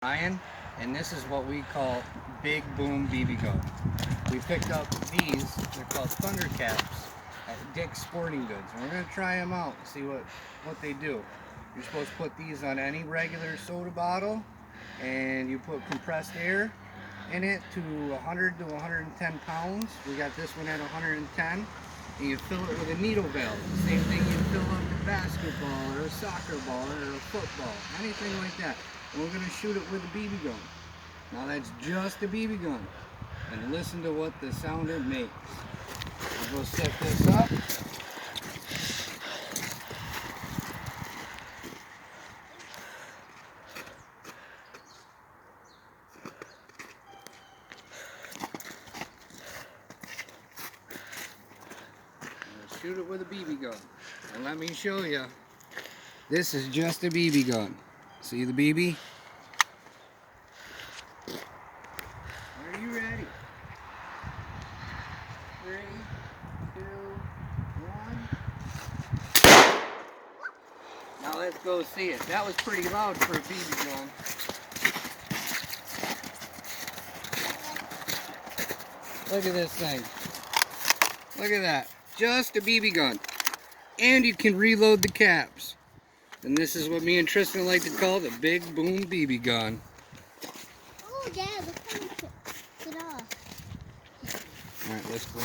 Ryan, and this is what we call Big Boom BB gun. We picked up these, they're called Thundercaps at Dick's Sporting Goods. And we're going to try them out and see what they do. You're supposed to put these on any regular soda bottle, and you put compressed air in it to 100 to 110 pounds. We got this one at 110, and you fill it with a needle valve. Same thing you fill up a basketball or a soccer ball or a football, anything like that. And we're going to shoot it with a BB gun. Now that's just a BB gun. And listen to what the sound it makes. We'll go set this up. Shoot it with a BB gun. And let me show you. This is just a BB gun. See the BB? Are you ready? 3, 2, 1. Now let's go see it. That was pretty loud for a BB gun. Look at this thing. Look at that. Just a BB gun. And you can reload the caps. And this is what me and Tristan like to call the Big Boom BB gun. Oh yeah, the phone took it off. Alright, let's go.